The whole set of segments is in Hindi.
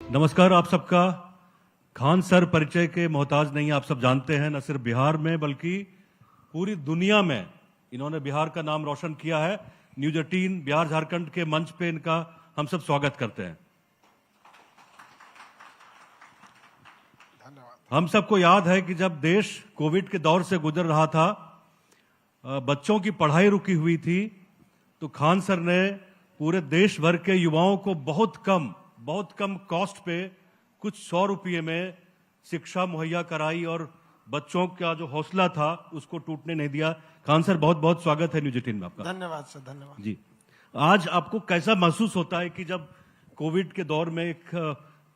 नमस्कार आप सबका। खान सर परिचय के मोहताज नहीं, आप सब जानते हैं। न सिर्फ बिहार में बल्कि पूरी दुनिया में इन्होंने बिहार का नाम रोशन किया है। न्यूज 18 बिहार झारखंड के मंच पे इनका हम सब स्वागत करते हैं। हम सबको याद है कि जब देश कोविड के दौर से गुजर रहा था, बच्चों की पढ़ाई रुकी हुई थी, तो खान सर ने पूरे देश भर के युवाओं को बहुत कम कॉस्ट पे कुछ 100 रुपये में शिक्षा मुहैया कराई और बच्चों का जो हौसला था उसको टूटने नहीं दिया। खान सर, बहुत बहुत स्वागत है न्यूज 18 में आपका। धन्यवाद सर, धन्यवाद जी। आज आपको कैसा महसूस होता है कि जब कोविड के दौर में एक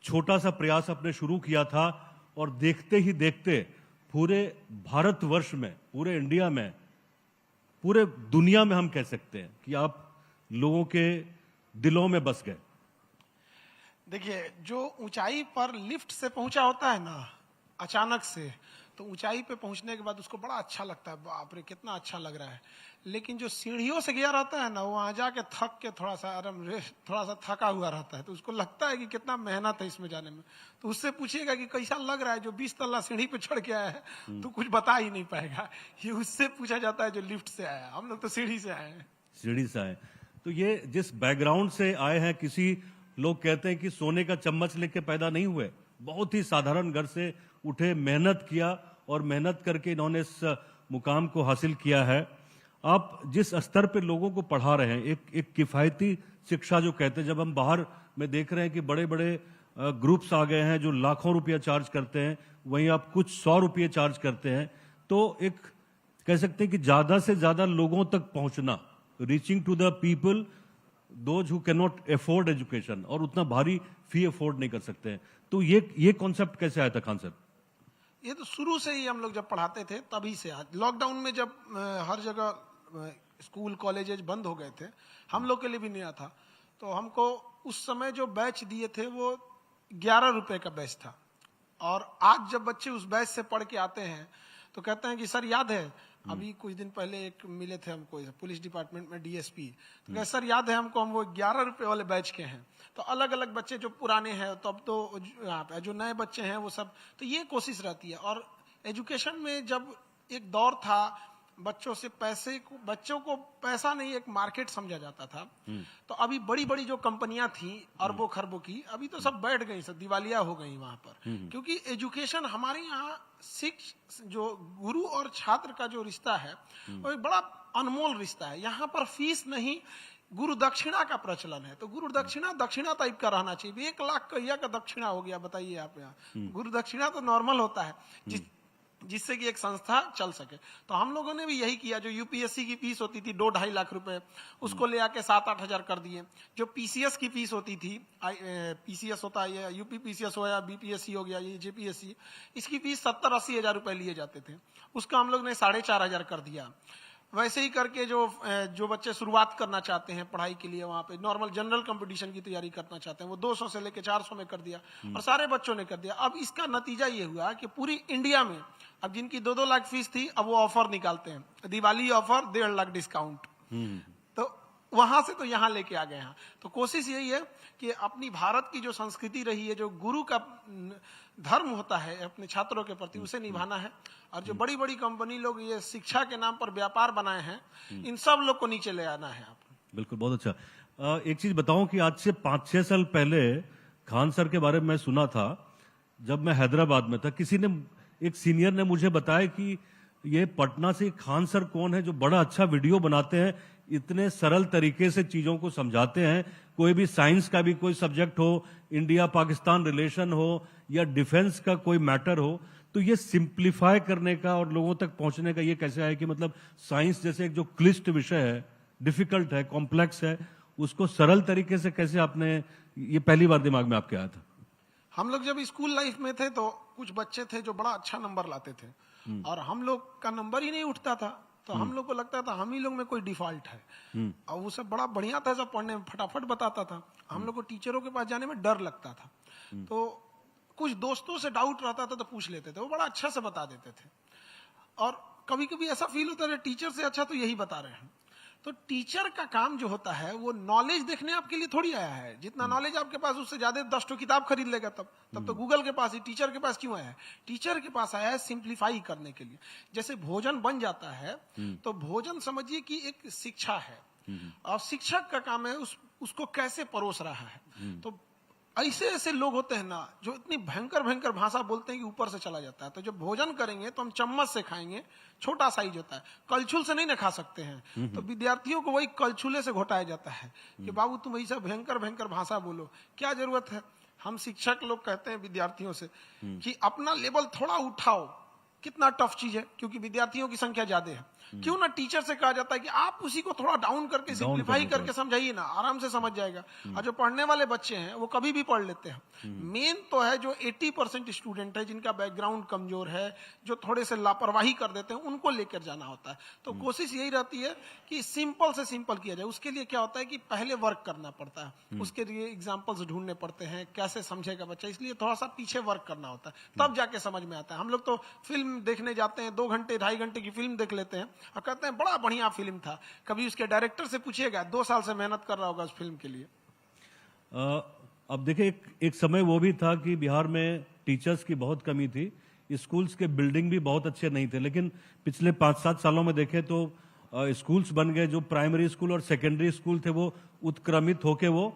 छोटा सा प्रयास आपने शुरू किया था और देखते ही देखते पूरे भारतवर्ष में, पूरे इंडिया में, पूरे दुनिया में हम कह सकते हैं कि आप लोगों के दिलों में बस गए? देखिए, जो ऊंचाई पर लिफ्ट से पहुंचा होता है ना, अचानक से, तो ऊंचाई पे पहुंचने के बाद उसको बड़ा अच्छा लगता है, बाप रे कितना अच्छा लग रहा है। लेकिन जो सीढ़ियों से गया रहता है ना, वो वहां जाके थक के थोड़ा सा थका हुआ रहता है, तो उसको लगता है कि कितना मेहनत है इसमें जाने में। तो उससे पूछिएगा कि कैसा लग रहा है, जो 20 तल्ला सीढ़ी पे चढ़ के आया है तो कुछ बता ही नहीं पाएगा। ये उससे पूछा जाता है जो लिफ्ट से आया। हम लोग तो सीढ़ी से आए हैं। सीढ़ी से आए। तो ये जिस बैकग्राउंड से आए हैं, किसी लोग कहते हैं कि सोने का चम्मच लेके पैदा नहीं हुए, बहुत ही साधारण घर से उठे, मेहनत किया और मेहनत करके इन्होंने इस मुकाम को हासिल किया है। आप जिस स्तर पे लोगों को पढ़ा रहे हैं, एक किफायती शिक्षा जो कहते हैं, जब हम बाहर में देख रहे हैं कि बड़े बड़े ग्रुप्स आ गए हैं जो लाखों रुपया चार्ज करते हैं, वहीं आप कुछ 100 रुपये चार्ज करते हैं, तो एक कह सकते हैं कि ज्यादा से ज्यादा लोगों तक पहुंचना, reaching to the people those who can not afford education, और उतना भारी फी अफोर्ड नहीं कर सकते हैं। तो ये कॉन्सेप्ट कैसे आया था खान सर? ये तो शुरू से ही हम लोग जब पढ़ाते थे तभी से। आज लॉकडाउन में जब हर जगह स्कूल कॉलेजेज बंद हो गए थे, हम लोग के लिए भी नया था, तो हमको उस समय जो बैच दिए थे वो 11 रुपए का बैच था। और आज जब बच्चे उस बैच से पढ़ के आते हैं तो कहते हैं कि सर याद है, अभी कुछ दिन पहले एक मिले थे हमको पुलिस डिपार्टमेंट में डीएसपी, तो कहे सर याद है हमको, हम वो 11 रुपए वाले बैच के हैं। तो अलग अलग बच्चे जो पुराने हैं, तो अब तो यहाँ पे जो नए बच्चे हैं वो सब, तो ये कोशिश रहती है। और एजुकेशन में जब एक दौर था, बच्चों को पैसा नहीं एक मार्केट समझा जाता था, तो अभी बड़ी बड़ी जो कंपनियां थी अरबों खरबों की, अभी तो सब बैठ गई, सब दिवालिया हो गई वहां पर। क्योंकि एजुकेशन हमारे यहाँ जो गुरु और छात्र का जो रिश्ता है वो एक बड़ा अनमोल रिश्ता है। यहाँ पर फीस नहीं, गुरु दक्षिणा का प्रचलन है। तो गुरु दक्षिणा टाइप का रहना चाहिए। 1 लाख कहिया का दक्षिणा हो गया, बताइए आप। यहाँ गुरु दक्षिणा तो नॉर्मल होता है जिससे कि एक संस्था चल सके। तो हम लोगों ने भी यही किया। जो यूपीएससी की फीस होती थी 2-2.5 लाख रुपए, उसको ले आके 7-8 हजार कर दिए। जो पीसीएस की फीस होती थी, पीसीएस होता है, यूपी पीसीएस हो या बीपीएससी हो गया, ये जेपीएससी, इसकी फीस 70-80 हजार रुपए लिए जाते थे, उसका हम लोग ने 4,500 कर दिया। वैसे ही करके जो बच्चे शुरुआत करना चाहते हैं पढ़ाई के लिए, वहां पे नॉर्मल जनरल कंपटीशन की तैयारी करना चाहते हैं, वो 200 से लेके 400 में कर दिया, और सारे बच्चों ने कर दिया। अब इसका नतीजा ये हुआ कि पूरी इंडिया में अब जिनकी 2-2 लाख फीस थी, अब वो ऑफर निकालते हैं, दिवाली ऑफर 1.5 लाख डिस्काउंट। तो वहां से तो यहाँ लेके आ गए हैं। तो कोशिश यही है कि अपनी भारत की जो संस्कृति रही है, जो गुरु का धर्म होता है अपने छात्रों के प्रति, उसे निभाना है। और जो बड़ी बड़ी कंपनी लोग ये शिक्षा के नाम पर व्यापार बनाए हैं, इन सब लोग को नीचे ले आना है। आप बिल्कुल, बहुत अच्छा। एक चीज बताऊं कि आज से 5-6 साल पहले खान सर के बारे में मैं सुना था, जब मैं हैदराबाद में था। किसी ने, एक सीनियर ने मुझे बताया कि ये पटना से खान सर कौन है जो बड़ा अच्छा वीडियो बनाते हैं, इतने सरल तरीके से चीजों को समझाते हैं। कोई भी साइंस का भी कोई सब्जेक्ट हो, इंडिया पाकिस्तान रिलेशन हो या डिफेंस का कोई मैटर हो, तो ये सिंप्लीफाई करने का और लोगों तक पहुंचने का ये कैसे है कि मतलब साइंस जैसे एक जो क्लिष्ट विषय है, डिफिकल्ट है, कॉम्प्लेक्स है, उसको सरल तरीके से कैसे आपने, ये पहली बार दिमाग में आपके आया था? हम लोग जब स्कूल लाइफ में थे तो कुछ बच्चे थे जो बड़ा अच्छा नंबर लाते थे, और हम लोग का नंबर ही नहीं उठता था, तो हम लोग को लगता था हम ही लोग में कोई डिफॉल्ट है। और वो सब बड़ा बढ़िया था, सब पढ़ने में फटाफट बताता था। हम लोग को टीचरों के पास जाने में डर लगता था, तो कुछ दोस्तों से डाउट रहता था तो पूछ लेते थे, वो बड़ा अच्छा से बता देते थे। और कभी कभी ऐसा फील होता है टीचर से अच्छा तो यही बता रहे हैं। तो टीचर का काम जो होता है वो नॉलेज देखने आपके लिए थोड़ी आया है। जितना नॉलेज आपके पास उससे ज्यादा 10 ठो किताब खरीद लेगा तब तो गूगल के पास ही, टीचर के पास क्यों आया है? टीचर के पास आया है सिंप्लीफाई करने के लिए। जैसे भोजन बन जाता है तो भोजन समझिए कि एक शिक्षा है और शिक्षक का काम है उसको कैसे परोस रहा है। तो ऐसे ऐसे लोग होते हैं ना जो इतनी भयंकर भयंकर भाषा बोलते हैं कि ऊपर से चला जाता है। तो जब भोजन करेंगे तो हम चम्मच से खाएंगे, छोटा साइज होता है, कलछुल से नहीं ना खा सकते हैं। तो विद्यार्थियों को वही कलछुले से घोटाया जाता है कि बाबू तुम ऐसा भयंकर भयंकर भाषा बोलो, क्या जरूरत है? हम शिक्षक लोग कहते हैं विद्यार्थियों से कि अपना लेवल थोड़ा उठाओ। कितना टफ चीज है, क्योंकि विद्यार्थियों की संख्या ज्यादा है। क्यों ना टीचर से कहा जाता है कि आप उसी को थोड़ा डाउन करके सिंप्लीफाई करके समझाइए ना, आराम से समझ जाएगा। और जो पढ़ने वाले बच्चे हैं वो कभी भी पढ़ लेते हैं। मेन तो है जो 80% स्टूडेंट है जिनका बैकग्राउंड कमजोर है, जो थोड़े से लापरवाही कर देते हैं, उनको लेकर जाना होता है। तो कोशिश यही रहती है कि सिंपल से सिंपल किया जाए। उसके लिए क्या होता है कि पहले वर्क करना पड़ता है, उसके लिए एग्जाम्पल्स ढूंढने पड़ते हैं, कैसे समझेगा बच्चा, इसलिए थोड़ा सा पीछे वर्क करना होता है, तब जाके समझ में आता है। हम लोग तो फिल्म देखने जाते हैं, 2 घंटे 2.5 घंटे की फिल्म देख लेते हैं और कहते हैं बड़ा बढ़िया फिल्म था। कभी उसके डायरेक्टर से पूछिएगा, 2 साल से मेहनत कर रहा होगा उस फिल्म के लिए। अब देखिए एक समय वो भी था कि बिहार में टीचर्स की बहुत कमी थी, स्कूल्स के बिल्डिंग भी बहुत अच्छे नहीं थे, लेकिन पिछले 5-7 सालों में देखें तो स्कूल्स बन गए। जो प्राइमरी स्कूल और सेकेंडरी स्कूल थे वो उत्क्रमित होके वो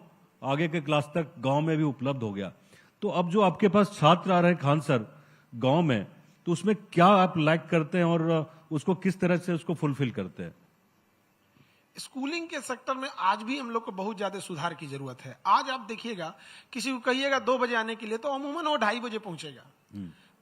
आगे के क्लास तक गांव में भी उपलब्ध हो गया। तो अब जो आपके पास छात्र आ रहे हैं खान सर गांव में, तो उसमें क्या आप लैक करते हैं और उसको किस तरह से उसको फुलफिल करते हैं? स्कूलिंग के सेक्टर में आज भी हम लोग को बहुत ज्यादा सुधार की जरूरत है। आज आप देखिएगा, किसी को कहिएगा 2 बजे आने के लिए तो अमूमन वो 2:30 बजे पहुंचेगा,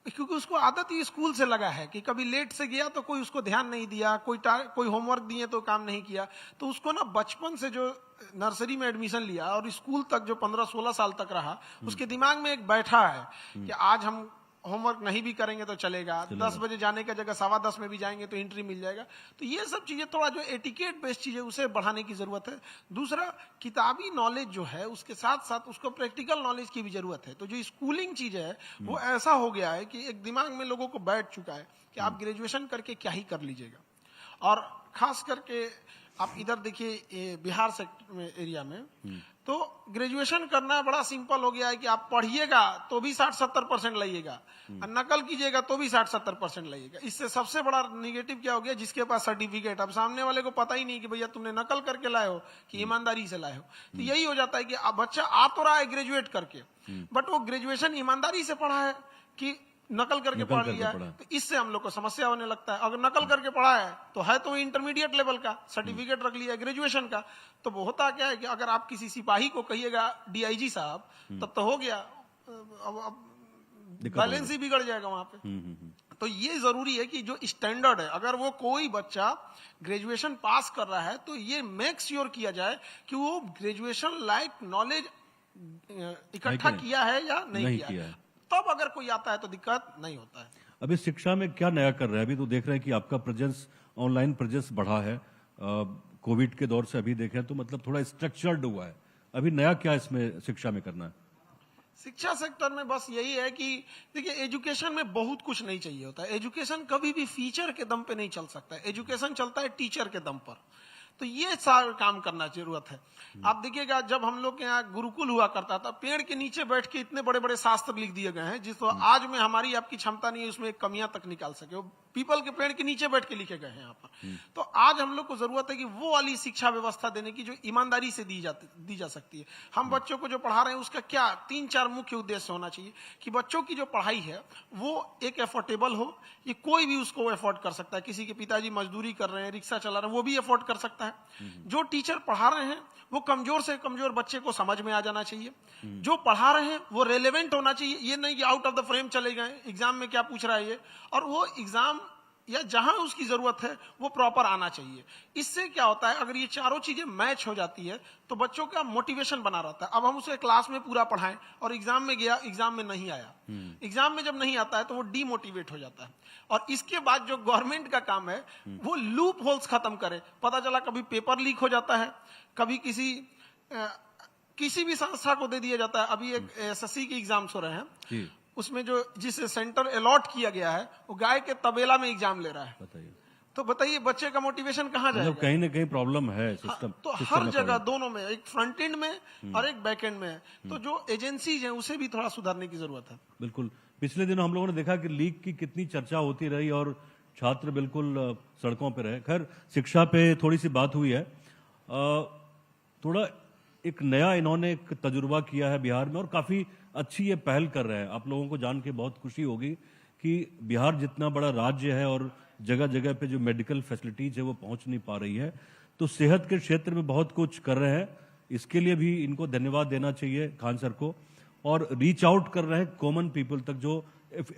क्योंकि उसको आदत ही स्कूल से लगा है कि कभी लेट से गया तो कोई उसको ध्यान नहीं दिया, कोई होमवर्क दिए तो काम नहीं किया। तो उसको ना बचपन से जो नर्सरी में एडमिशन लिया और स्कूल तक जो 15-16 साल तक रहा, उसके दिमाग में एक बैठा है कि आज हम होमवर्क नहीं भी करेंगे तो चलेगा, 10 बजे जाने का जगह 10:15 में भी जाएंगे तो एंट्री मिल जाएगा। तो ये सब चीजें थोड़ा जो एटिकेट बेस्ड चीजें उसे बढ़ाने की जरूरत है। दूसरा, किताबी नॉलेज जो है उसके साथ साथ उसको प्रैक्टिकल नॉलेज की भी जरूरत है। तो जो स्कूलिंग चीज है वो ऐसा हो गया है कि एक दिमाग में लोगों को बैठ चुका है कि आप ग्रेजुएशन करके क्या ही कर लीजिएगा। और खास करके आप इधर देखिए बिहार सेक्टर में एरिया में तो ग्रेजुएशन करना बड़ा सिंपल हो गया है कि आप पढ़िएगा तो भी 60-70% लाइएगा और नकल कीजिएगा तो भी 60-70% लाइएगा। इससे सबसे बड़ा निगेटिव क्या हो गया, जिसके पास सर्टिफिकेट, अब सामने वाले को पता ही नहीं कि भैया तुमने नकल करके लाए हो कि ईमानदारी से लाए हो। तो यही हो जाता है कि अब बच्चा आ तो रहा है ग्रेजुएट करके, बट वो ग्रेजुएशन ईमानदारी से पढ़ा है कि नकल करके पढ़ लिया है। तो इससे हम लोग को समस्या होने लगता है। अगर नकल करके पढ़ा है तो इंटरमीडिएट लेवल का सर्टिफिकेट रख लिया ग्रेजुएशन का, तो होता क्या है कि अगर आप किसी सिपाही को कहिएगा डीआईजी साहब, तब तो हो गया, अब बैलेंस ही बिगड़ जाएगा वहां पे। तो ये जरूरी है कि जो स्टैंडर्ड है, अगर वो कोई बच्चा ग्रेजुएशन पास कर रहा है तो ये मेक श्योर किया जाए कि वो ग्रेजुएशन लाइक नॉलेज इकट्ठा किया है या नहीं किया है। तब अगर कोई आता है तो दिक्कत नहीं होता है। अभी शिक्षा में क्या नया कर रहे हैं? अभी तो देख रहे हैं कि आपका प्रेजेंस, ऑनलाइन प्रेजेंस बढ़ा है कोविड के दौर से। अभी देखें तो मतलब थोड़ा स्ट्रक्चर्ड हुआ है। अभी नया क्या इसमें शिक्षा में करना है? शिक्षा सेक्टर में बस यही है कि देखिए, एजुकेशन में बहुत कुछ नहीं चाहिए होता है। एजुकेशन कभी भी फीचर के दम पे नहीं चल सकता है, एजुकेशन चलता है टीचर के दम पर। तो ये सारा काम करना जरूरत है। आप देखिएगा, जब हम लोग के यहाँ गुरुकुल हुआ करता था, पेड़ के नीचे बैठ के इतने बड़े बड़े शास्त्र लिख दिए गए हैं जिसको आज में हमारी आपकी क्षमता नहीं है उसमें कमियां तक निकाल सके। वो पीपल के पेड़ के नीचे बैठ के लिखे गए हैं यहाँ पर। तो आज हम लोग को जरूरत है कि वो वाली शिक्षा व्यवस्था देने की जो ईमानदारी से दी जा सकती है। हम बच्चों को जो पढ़ा रहे हैं उसका क्या 3-4 मुख्य उद्देश्य होना चाहिए कि बच्चों की जो पढ़ाई है वो एक एफोर्डेबल हो, ये कोई भी उसको एफोर्ड कर सकता है। किसी के पिताजी मजदूरी कर रहे हैं, रिक्शा चला रहे हैं, वो भी एफोर्ड कर सकता है। जो टीचर पढ़ा रहे हैं वो कमजोर से कमजोर बच्चे को समझ में आ जाना चाहिए। जो पढ़ा रहे हैं वो रेलेवेंट होना चाहिए, ये नहीं कि आउट ऑफ द फ्रेम चले गए, एग्जाम में क्या पूछ रहा है ये, और वो एग्जाम या जहां उसकी जरूरत है वो प्रॉपर आना चाहिए। इससे क्या होता है, अगर ये चारों चीजें मैच हो जाती है तो बच्चों का मोटिवेशन बना रहता है। अब हम उसे क्लास में पूरा पढ़ाएं और एग्जाम में गया, एग्जाम में नहीं आया, एग्जाम में जब नहीं आता है तो वो डीमोटिवेट हो जाता है। और इसके बाद जो गवर्नमेंट का काम है वो लूप होल्स खत्म करे। पता चला कभी पेपर लीक हो जाता है, कभी किसी भी संस्था को दे दिया जाता है। अभी एक एसएससी के एग्जाम्स हो रहे हैं, उसमें जो जिस सेंटर अलॉट किया गया है वो गाय के तबेला में एग्जाम ले रहा है। बताइए। तो बताइए बच्चे का मोटिवेशन कहाँ मतलब जाएगा? कहीं ना कहीं प्रॉब्लम है सिस्टम। तो सिस्टम हर में जगह problem। दोनों में, एक फ्रंट एंड में और एक बैक एंड में है। तो जो एजेंसीज हैं उसे भी थोड़ा सुधारने की जरूरत है। बिल्कुल। पिछले दिनों हम लोगों ने देखा कि लीक की कितनी चर्चा होती रही और छात्र बिल्कुल सड़कों पर रहे। खैर, शिक्षा पे थोड़ी सी बात हुई है। थोड़ा एक नया इन्होंने एक तजुर्बा किया है बिहार में और काफी अच्छी ये पहल कर रहे हैं। आप लोगों को जान के बहुत खुशी होगी कि बिहार जितना बड़ा राज्य है और जगह जगह पे जो मेडिकल फैसिलिटीज है वो पहुंच नहीं पा रही है, तो सेहत के क्षेत्र में बहुत कुछ कर रहे हैं। इसके लिए भी इनको धन्यवाद देना चाहिए खान सर को। और रीच आउट कर रहे हैं कॉमन पीपल तक जो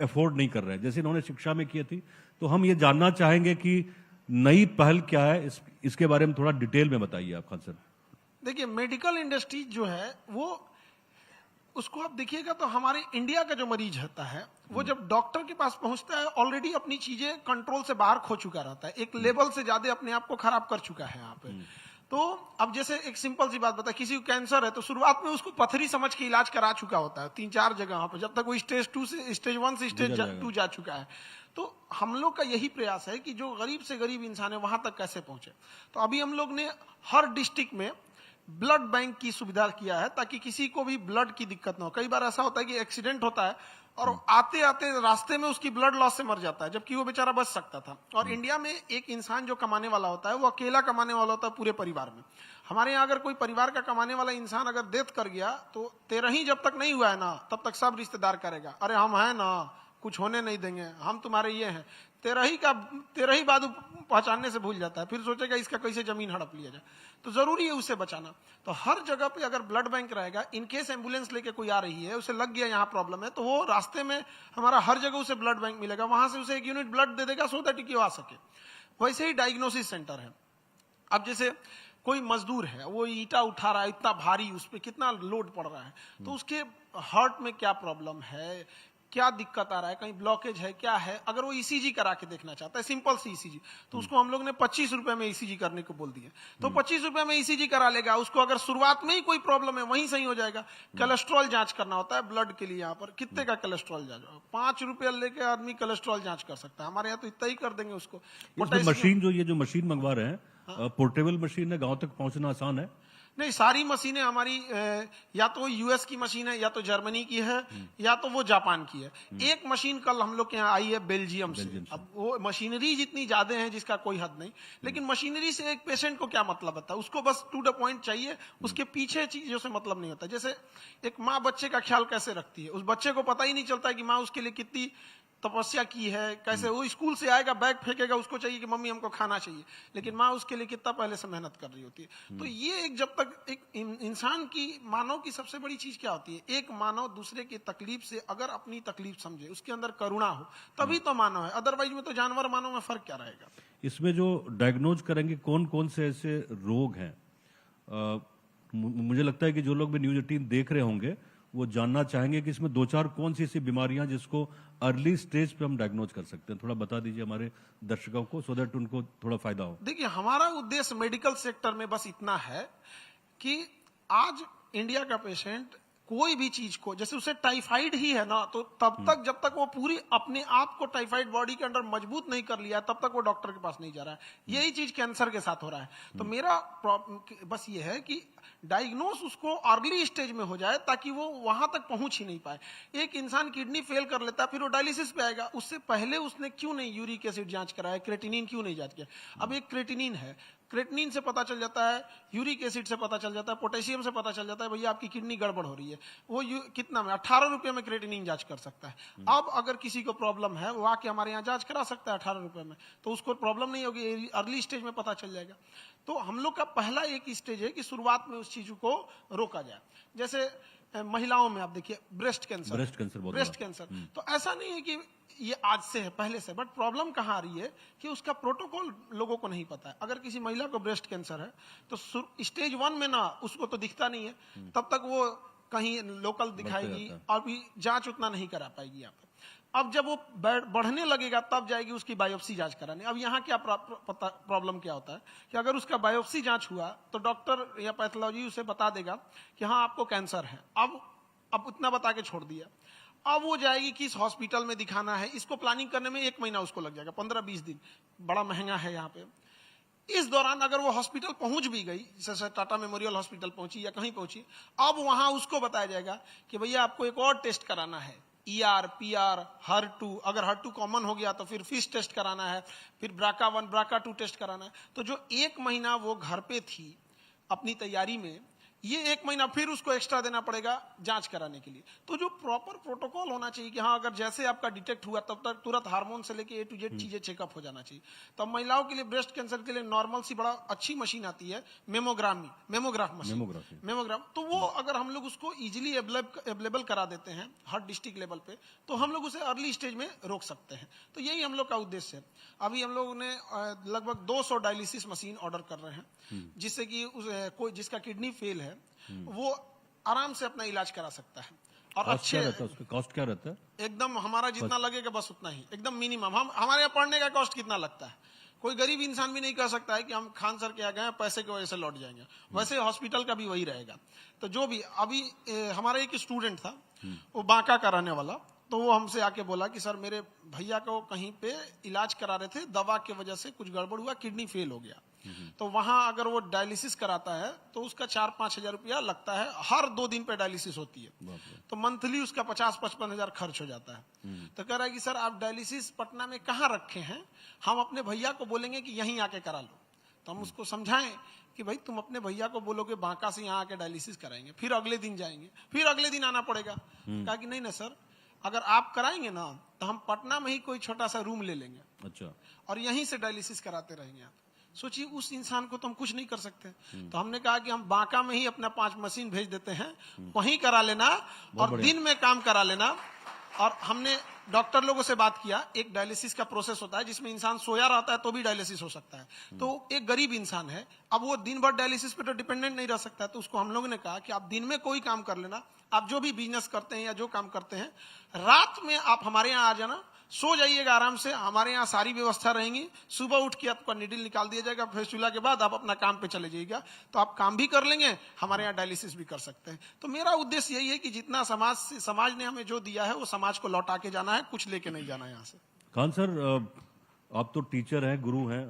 अफोर्ड नहीं कर रहे हैं, जैसे इन्होंने शिक्षा में किए थी। तो हम ये जानना चाहेंगे कि नई पहल क्या है, इसके बारे में थोड़ा डिटेल में बताइए आप खान सर। देखिए, मेडिकल इंडस्ट्री जो है वो, उसको आप देखिएगा तो हमारे इंडिया का जो मरीज होता है वो जब डॉक्टर के पास पहुंचता है ऑलरेडी अपनी चीजें कंट्रोल से बाहर खो चुका रहता है, एक लेवल से ज्यादा अपने आप को खराब कर चुका है यहाँ पे। तो अब जैसे एक सिंपल सी बात बता, किसी को कैंसर है तो शुरुआत में उसको पथरी समझ के इलाज करा चुका होता है 3-4 जगह पे, जब तक वो स्टेज 2 से स्टेज 1 से स्टेज 2 जा चुका है। तो हम लोग का यही प्रयास है कि जो गरीब से गरीब इंसान है वहां तक कैसे पहुंचे। तो अभी हम लोग ने हर डिस्ट्रिक्ट में ब्लड बैंक की सुविधा किया है ताकि किसी को भी ब्लड की दिक्कत ना हो। कई बार ऐसा होता है कि एक्सीडेंट होता है और आते आते रास्ते में उसकी ब्लड लॉस से मर जाता है, जबकि वो बेचारा बच सकता था। और इंडिया में एक इंसान जो कमाने वाला होता है वो अकेला कमाने वाला होता है पूरे परिवार में। हमारे यहाँ अगर कोई परिवार का कमाने वाला इंसान अगर डेथ कर गया तो 13 जब तक नहीं हुआ है ना, तब तक सब रिश्तेदार करेगा, अरे हम हैं ना, कुछ होने नहीं देंगे, हम तुम्हारे ये हैं। 13 बाद पहचानने से भूल जाता है, फिर सोचेगा इसका कैसे जमीन हड़प लिया जाए। तो जरूरी है उसे बचाना। तो हर जगह पे अगर ब्लड बैंक रहेगा, इनकेस एम्बुलेंस लेके कोई आ रही है, उसे लग गया यहाँ प्रॉब्लम है, तो वो रास्ते में हमारा हर जगह उसे ब्लड बैंक मिलेगा, वहां से उसे 1 यूनिट ब्लड दे देगा सो दैट कि वो आ सके। वैसे ही डायग्नोसिस सेंटर है। अब जैसे कोई मजदूर है, वो ईटा उठा रहा है इतना भारी, उस पर कितना लोड पड़ रहा है, तो उसके हार्ट में क्या प्रॉब्लम है, क्या दिक्कत आ रहा है, कहीं ब्लॉकेज है, क्या है, अगर वो ईसीजी करा के देखना चाहता है, सिंपल सी ईसीजी, तो उसको हम लोग ने 25 रुपए में ईसीजी करने को बोल दिया। तो 25 रुपए में ईसीजी करा लेगा। उसको अगर शुरुआत में ही कोई प्रॉब्लम है वहीं सही हो जाएगा। कोलेस्ट्रॉल जांच करना होता है ब्लड के लिए, यहाँ पर कितने का कोलेस्ट्रॉल जांच, 5 रुपया लेके आदमी कोलेस्ट्रॉल जांच कर सकता है। हमारे यहाँ तो इतना ही कर देंगे उसको। मशीन जो ये जो मशीन मंगवा रहे हैं, पोर्टेबल मशीन है, गांव तक पहुंचना आसान है? नहीं, सारी मशीनें हमारी या तो यूएस की मशीन है, या तो जर्मनी की है, या तो वो जापान की है। एक मशीन कल हम लोग के यहाँ आई है बेल्जियम से। अब वो मशीनरी जितनी ज्यादा है जिसका कोई हद नहीं, लेकिन मशीनरी से एक पेशेंट को क्या मतलब होता है, उसको बस टू द पॉइंट चाहिए, उसके पीछे चीजों से मतलब नहीं होता। जैसे एक माँ बच्चे का ख्याल कैसे रखती है, उस बच्चे को पता ही नहीं चलता है कि माँ उसके लिए कितनी तपस्या की है, कैसे वो स्कूल से आएगा बैग फेंकेगा, उसको चाहिए कि मम्मी हमको खाना चाहिए, लेकिन माँ उसके लिए कितना पहले से मेहनत कर रही होती है। तो ये एक, जब तक एक इंसान की, मानव की सबसे बड़ी चीज क्या होती है, एक मानव दूसरे की तकलीफ से अगर अपनी तकलीफ समझे, उसके अंदर करुणा हो, तभी तो मानव है। अदरवाइज में तो जानवर मानव में फर्क क्या रहेगा। इसमें जो डायग्नोज करेंगे कौन कौन से ऐसे रोग हैं, मुझे लगता है कि जो लोग भी न्यूज 18 देख रहे होंगे वो जानना चाहेंगे कि इसमें 2-4 कौन सी ऐसी बीमारियां जिसको अर्ली स्टेज पे हम डायग्नोज कर सकते हैं। थोड़ा बता दीजिए हमारे दर्शकों को, सो दैट उनको थोड़ा फायदा हो। देखिए, हमारा उद्देश्य मेडिकल सेक्टर में बस इतना है कि आज इंडिया का पेशेंट कोई भी चीज को, जैसे उसे टाइफाइड ही है ना, तो तब तक जब तक वो पूरी अपने आप को टाइफाइड बॉडी के अंदर मजबूत नहीं कर लिया, तब तक वो डॉक्टर के पास नहीं जा रहा है। यही चीज कैंसर के साथ हो रहा है। तो मेरा बस ये है कि डायग्नोस उसको अर्ली स्टेज में हो जाए, ताकि वो वहां तक पहुंच ही नहीं पाए। एक इंसान किडनी फेल कर लेता है, फिर वो डायलिसिस पे आएगा, उससे पहले उसने क्यों नहीं यूरिक एसिड जांच कराया, क्रेटिनिन क्यों नहीं जांच किया। अब एक क्रेटिनिन है, क्रेटिनिन से पता चल जाता है, यूरिक एसिड से पता चल जाता है, पोटेशियम से पता चल जाता है, भैया आपकी किडनी गड़बड़ हो रही है। वो कितना में 18 रुपए में क्रेटिनिन जांच कर सकता है। अब अगर किसी को प्रॉब्लम है, वो आके हमारे यहाँ जांच करा सकता है 18 रुपए में, तो उसको प्रॉब्लम नहीं होगी, अर्ली स्टेज में पता चल जाएगा। तो हम लोग का पहला एक स्टेज है कि शुरुआत में उस चीज को रोका जाए। जैसे महिलाओं में आप देखिए ब्रेस्ट कैंसर, तो ऐसा नहीं है कि ये आज से है, पहले से, बट प्रॉब्लम कहाँ आ रही है कि उसका प्रोटोकॉल लोगों को नहीं पता है। अगर किसी महिला को ब्रेस्ट कैंसर है तो स्टेज 1 में ना, उसको तो दिखता नहीं है, तब तक वो कहीं लोकल दिखाएगी और भी जांच उतना नहीं करा पाएगी यहाँ पर। अब जब वो बढ़ने लगेगा तब जाएगी उसकी बायोप्सी जांच कराने। अब यहाँ क्या प्रॉब्लम क्या होता है कि अगर उसका बायोप्सी जांच हुआ तो डॉक्टर या पैथोलॉजी उसे बता देगा कि हाँ आपको कैंसर है। अब उतना बता के छोड़ दिया। अब वो जाएगी किस हॉस्पिटल में दिखाना है, इसको प्लानिंग करने में 1 महीना उसको लग जाएगा, 15-20 दिन, बड़ा महंगा है यहाँ पे। इस दौरान अगर वो हॉस्पिटल पहुंच भी गई, जैसे टाटा मेमोरियल हॉस्पिटल पहुंची या कहीं पहुंची, अब वहां उसको बताया जाएगा कि भैया आपको एक और टेस्ट कराना है, ER, PR, HER2, अगर HER2 कॉमन हो गया तो फिर फिश टेस्ट कराना है, फिर BRCA1, BRCA2 टेस्ट कराना है। तो जो 1 महीना वो घर पे थी अपनी तैयारी में, ये 1 महीना फिर उसको एक्स्ट्रा देना पड़ेगा जांच कराने के लिए। तो जो प्रॉपर प्रोटोकॉल होना चाहिए कि हाँ, अगर जैसे आपका डिटेक्ट हुआ तब तक तुरंत हार्मोन से लेके A to Z चीजें चेकअप हो जाना चाहिए। तो महिलाओं के लिए ब्रेस्ट कैंसर के लिए नॉर्मल सी बड़ा अच्छी मशीन आती है, मेमोग्राफ मशीन। तो वो अगर हम लोग उसको इजिली अवेलेबल करा देते हैं हर डिस्ट्रिक्ट लेवल पे, तो हम लोग उसे अर्ली स्टेज में रोक सकते हैं। तो यही हम लोग का उद्देश्य है। अभी हम लोग ने लगभग 200 डायलिसिस मशीन ऑर्डर कर रहे हैं, जिससे कि कोई जिसका किडनी फेल है वो आराम से अपना इलाज करा सकता है। और अच्छे उसका कॉस्ट क्या रहता है? एकदम हमारा जितना लगेगा बस उतना ही, एकदम मिनिमम। हम हमारे यहाँ पढ़ने का कॉस्ट कितना लगता है, कोई गरीब इंसान भी नहीं कह सकता है कि हम खान सर के यहाँ गए पैसे की वजह से लौट जाएंगे। वैसे हॉस्पिटल का भी वही रहेगा। तो जो भी अभी हमारा एक स्टूडेंट था, वो बांका का रहने वाला, तो वो हमसे आके बोला कि सर मेरे भैया को कहीं पे इलाज करा रहे थे, दवा के वजह से कुछ गड़बड़ हुआ, किडनी फेल हो गया। तो वहां अगर वो डायलिसिस कराता है तो उसका 4-5 हजार रुपया लगता है, हर 2 दिन पे डायलिसिस होती है, तो मंथली उसका 50-55 हजार खर्च हो जाता है। तो कह रहा है कि सर आप डायलिसिस पटना में कहाँ रखे हैं, हम अपने भैया को बोलेंगे कि यहीं आके करा लो। तो हम उसको समझाएं कि भाई तुम अपने भैया को बोलोगे बांका से यहाँ आके डायलिसिस कराएंगे, फिर अगले दिन जाएंगे, फिर अगले दिन आना पड़ेगा। कहा कि नहीं ना सर, अगर आप कराएंगे ना तो हम पटना में ही कोई छोटा सा रूम ले लेंगे, अच्छा, और यहीं से डायलिसिस कराते रहेंगे आप। सोचिए उस इंसान को तो हम कुछ नहीं कर सकते। तो हमने कहा कि हम बांका में ही अपना 5 मशीन भेज देते हैं, वहीं करा लेना और दिन में काम करा लेना। और हमने डॉक्टर लोगों से बात किया, एक डायलिसिस का प्रोसेस होता है जिसमें इंसान सोया रहता है तो भी डायलिसिस हो सकता है। तो एक गरीब इंसान है, अब वो दिन भर डायलिसिस पे तो डिपेंडेंट नहीं रह सकता है। तो उसको हम लोगों ने कहा कि आप दिन में कोई काम कर लेना, आप जो भी बिजनेस करते हैं या जो काम करते हैं, रात में आप हमारे यहाँ आ जाना, सो जाइएगा आराम से, हमारे यहाँ सारी व्यवस्था रहेंगी। सुबह उठ के आपका निडिल निकाल दिया जाएगा, फैसुला के बाद आप अपना काम पे चले जाइएगा, तो आप काम भी कर लेंगे, हमारे यहाँ डायलिसिस भी कर सकते हैं। तो मेरा उद्देश्य यही है कि जितना समाज ने हमें जो दिया है वो समाज को लौटा के जाना है, कुछ लेके नहीं जाना है यहाँ से। खान सर, आप तो टीचर हैं, गुरु हैं,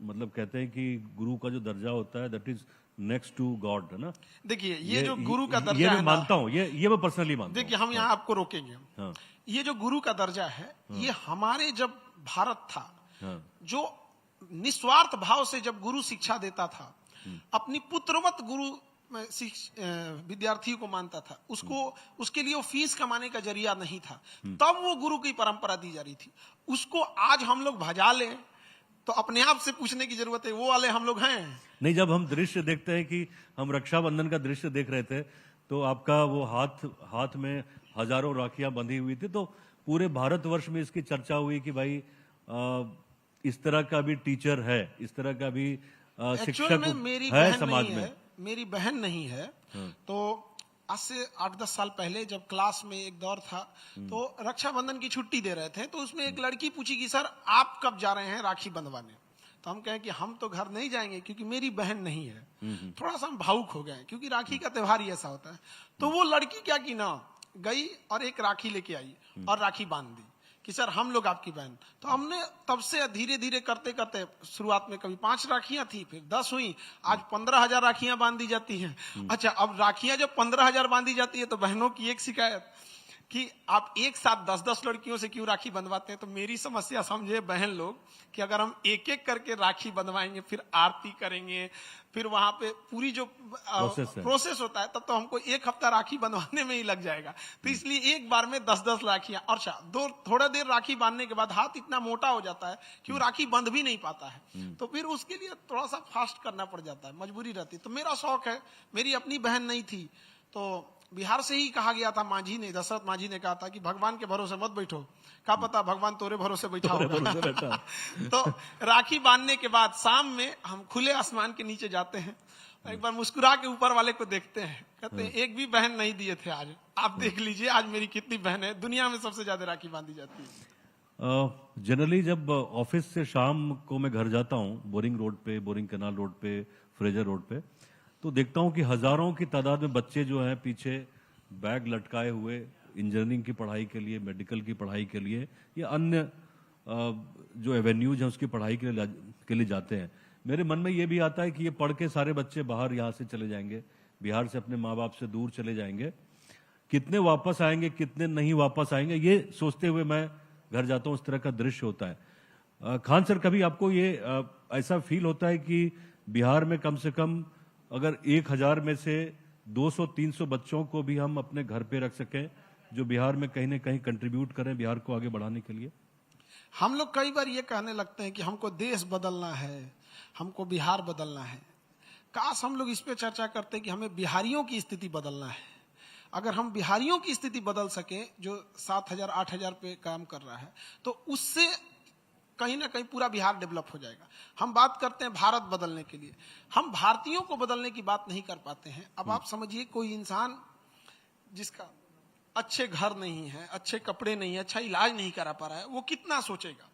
मतलब कहते हैं कि गुरु का जो दर्जा होता है that is next to God, है ना? देखिए ये जो गुरु का दर्जा ये है मैं मानता हूँ, ये मैं पर्सनली मानता हूँ। देखिए हम यहाँ आपको रोकेंगे। हाँ, ये जो गुरु का दर्जा है, ये हमारे जब भारत था, जो निस्वार्थ भाव से जब गुरु शिक्षा देता था, अपनी पुत्रवत गुरु विद्यार्थियों को मानता था, उसके लिए वो फीस कमाने का जरिया नहीं था, तब वो गुरु की परंपरा दी जा रही थी। उसको आज हम लोग भजा लें तो अपने आप से पूछने की जरूरत है, वो वाले हम लोग हैं नहीं? जब हम दृश्य देखते हैं कि हम रक्षाबंधन का दृश्य देख रहे थे, तो आपका वो हाथ में हजारों राखियां बंधी हुई थी, तो पूरे भारतवर्ष में इसकी चर्चा हुई कि भाई इस तरह का भी टीचर है, इस तरह का भी शिक्षक है समाज में। मेरी बहन नहीं है। तो आज से 8-10 साल पहले जब क्लास में एक दौर था, तो रक्षाबंधन की छुट्टी दे रहे थे, तो उसमें एक लड़की पूछी कि सर आप कब जा रहे हैं राखी बंधवाने? तो हम कहें कि हम तो घर नहीं जाएंगे क्योंकि मेरी बहन नहीं है। थोड़ा सा हम भावुक हो गए क्योंकि राखी का त्योहार ही ऐसा होता है। तो वो लड़की क्या की ना, गई और एक राखी लेके आई और राखी बांध दी कि सर हम लोग आपकी बहन। तो हमने तब से धीरे धीरे करते करते, शुरुआत में कभी 5 राखियां थी, फिर 10 हुई, आज 15,000 राखियां बांध दी जाती हैं। अच्छा, अब राखियां जब 15,000 बांधी जाती है तो बहनों की एक शिकायत कि आप एक साथ 10-10 लड़कियों से क्यों राखी बंधवाते हैं? तो मेरी समस्या समझे बहन लोग कि अगर हम एक एक करके राखी बंधवाएंगे, फिर आरती करेंगे, फिर वहां पे पूरी जो प्रोसेस होता है, तब तो हमको 1 हफ्ता राखी बंधवाने में ही लग जाएगा। तो इसलिए एक बार में 10-10 राखियां, और थोड़ा देर राखी बांधने के बाद हाथ इतना मोटा हो जाता है कि वो राखी बंध भी नहीं पाता है। तो फिर उसके लिए थोड़ा सा फास्ट करना पड़ जाता है, मजबूरी रहती है। तो मेरा शौक है, मेरी अपनी बहन नहीं थी, तो बिहार से ही कहा गया था, दशरथ मांझी ने कहा था कि भगवान के भरोसे मत बैठो, क्या पता भगवान तोरे भरोसे बैठा होगा। तो राखी बांधने के बाद शाम में हम खुले आसमान के नीचे जाते हैं, एक बार मुस्कुरा के ऊपर वाले को देखते हैं, कहते हैं एक भी बहन नहीं दिए थे आज, आप देख लीजिए आज मेरी कितनी बहन है। दुनिया में सबसे ज्यादा राखी बांधी जाती है। जनरली जब ऑफिस से शाम को मैं घर जाता हूँ, बोरिंग रोड पे, बोरिंग कैनाल रोड पे, फ्रेजर रोड पे, तो देखता हूं कि हजारों की तादाद में बच्चे जो हैं पीछे बैग लटकाए हुए इंजीनियरिंग की पढ़ाई के लिए, मेडिकल की पढ़ाई के लिए या अन्य जो एवेन्यूज हैं उसकी पढ़ाई के लिए जाते हैं। मेरे मन में ये भी आता है कि ये पढ़ के सारे बच्चे बाहर यहाँ से चले जाएंगे, बिहार से अपने माँ बाप से दूर चले जाएंगे, कितने वापस आएंगे कितने नहीं वापस आएंगे, ये सोचते हुए मैं घर जाता हूँ। इस तरह का दृश्य होता है। खान सर, कभी आपको ये ऐसा फील होता है कि बिहार में कम से कम अगर 1000 में से 200-300 बच्चों को भी हम अपने घर पे रख सकें जो बिहार में कहीं ना कहीं कंट्रीब्यूट करें बिहार को आगे बढ़ाने के लिए? हम लोग कई बार ये कहने लगते हैं कि हमको देश बदलना है, हमको बिहार बदलना है। काश हम लोग इस पे चर्चा करते कि हमें बिहारियों की स्थिति बदलना है। अगर हम बिहारियों की स्थिति बदल सके जो 7000-8000 पे काम कर रहा है, तो उससे कहीं ना कहीं पूरा बिहार डेवलप हो जाएगा। हम बात करते हैं भारत बदलने के लिए, हम भारतीयों को बदलने की बात नहीं कर पाते हैं। अब आप समझिए, कोई इंसान जिसका अच्छे घर नहीं है, अच्छे कपड़े नहीं है, अच्छा इलाज नहीं करा पा रहा है, वो कितना सोचेगा।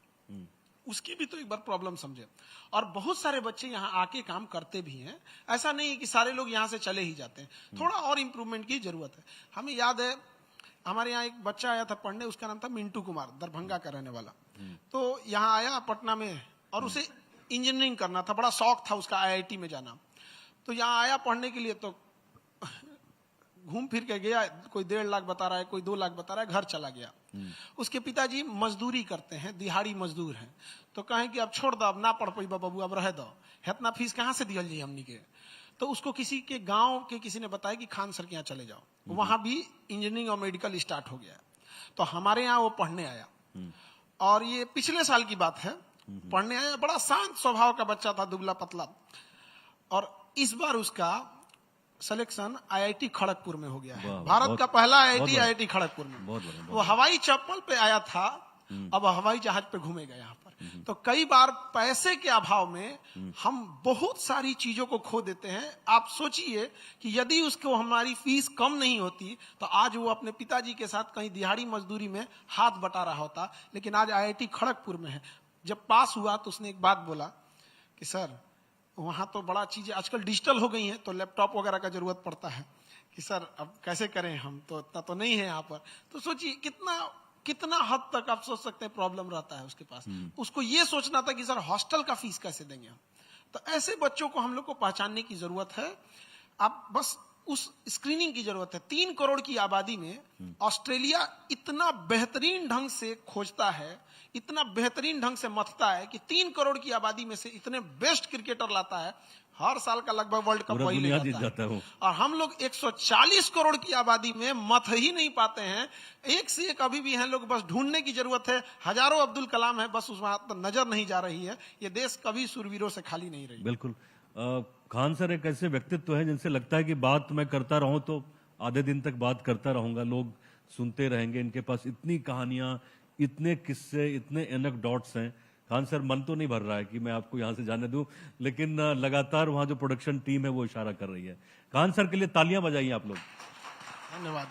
उसकी भी तो एक बार प्रॉब्लम समझे। और बहुत सारे बच्चे यहाँ आके काम करते भी हैं, ऐसा नहीं है कि सारे लोग यहाँ से चले ही जाते हैं। थोड़ा और इम्प्रूवमेंट की जरूरत है। हमें याद है, हमारे यहाँ एक बच्चा आया था पढ़ने, उसका नाम था मिंटू कुमार, दरभंगा का रहने वाला। तो यहाँ आया पटना में और उसे इंजीनियरिंग करना था, बड़ा शौक था उसका IIT में जाना। तो यहाँ आया पढ़ने के लिए, तो घूम फिर के गया, कोई 1.5 लाख बता रहा है, कोई 2 लाख बता रहा है, घर चला गया। उसके पिताजी मजदूरी करते हैं, दिहाड़ी मजदूर हैं। तो कहें कि अब छोड़ दो, अब ना पढ़ पाई बाबू, अब रह दो, इतना फीस कहाँ से दियल जी हमनी के। तो उसको किसी के गांव के किसी ने बताया कि खान सर के यहाँ चले जाओ, वहां भी इंजीनियरिंग और मेडिकल स्टार्ट हो गया। तो हमारे यहाँ वो पढ़ने आया, और ये पिछले साल की बात है। पढ़ने आया, बड़ा शांत स्वभाव का बच्चा था, दुबला पतला। और इस बार उसका सिलेक्शन IIT खड़गपुर में हो गया है। भारत का पहला IIT खड़गपुर में। वो हवाई चप्पल पे आया था, अब हवाई जहाज पे घूमेगा यहाँ पर। तो कई बार पैसे के अभाव में हम बहुत सारी चीजों को खो देते हैं। आप सोचिए कि यदि उसको हमारी फीस कम नहीं होती तो आज वो अपने पिताजी के साथ कहीं दिहाड़ी मजदूरी में हाथ बटा रहा होता। लेकिन आज IIT खड़गपुर में है। जब पास हुआ तो उसने एक बात बोला कि सर, वहां तो बड़ा चीजें आजकल डिजिटल हो गई हैं, तो लैपटॉप वगैरह का जरूरत पड़ता है कि सर अब कैसे करें, हम तो इतना तो नहीं है यहाँ पर। तो सोचिए कितना हद तक आप सोच सकते हैं प्रॉब्लम रहता है उसके पास। उसको ये सोचना था कि सर हॉस्टल का फीस कैसे देंगे हम। तो ऐसे बच्चों को हम लोग को पहचानने की जरूरत है। आप बस उस स्क्रीनिंग की जरूरत है। 3 करोड़ की आबादी में ऑस्ट्रेलिया इतना बेहतरीन ढंग से खोजता है, इतना बेहतरीन ढंग से मथता है कि 3 करोड़ की आबादी में से इतने बेस्ट क्रिकेटर लाता है। हर साल का लगभग वर्ल्ड कप वही ले जाता है। और हम लोग 140 करोड़ की आबादी में मथ ही नहीं पाते हैं। एक से एक अभी भी हैं लोग, बस ढूंढने की जरूरत है। हजारों अब्दुल कलाम है, बस उस वहां नजर नहीं जा रही है। ये देश कभी सूरवीरों से खाली नहीं रही। बिल्कुल। खान सर एक ऐसे व्यक्तित्व है जिनसे लगता है कि बात मैं करता रहूं तो आधे दिन तक बात करता रहूंगा, लोग सुनते रहेंगे। इनके पास इतनी कहानियां, इतने किस्से, इतने एनेक्डोट्स हैं। खान सर, मन तो नहीं भर रहा है कि मैं आपको यहां से जाने दूं, लेकिन लगातार वहां जो प्रोडक्शन टीम है वो इशारा कर रही है। खान सर के लिए तालियां बजाइए आप लोग। धन्यवाद।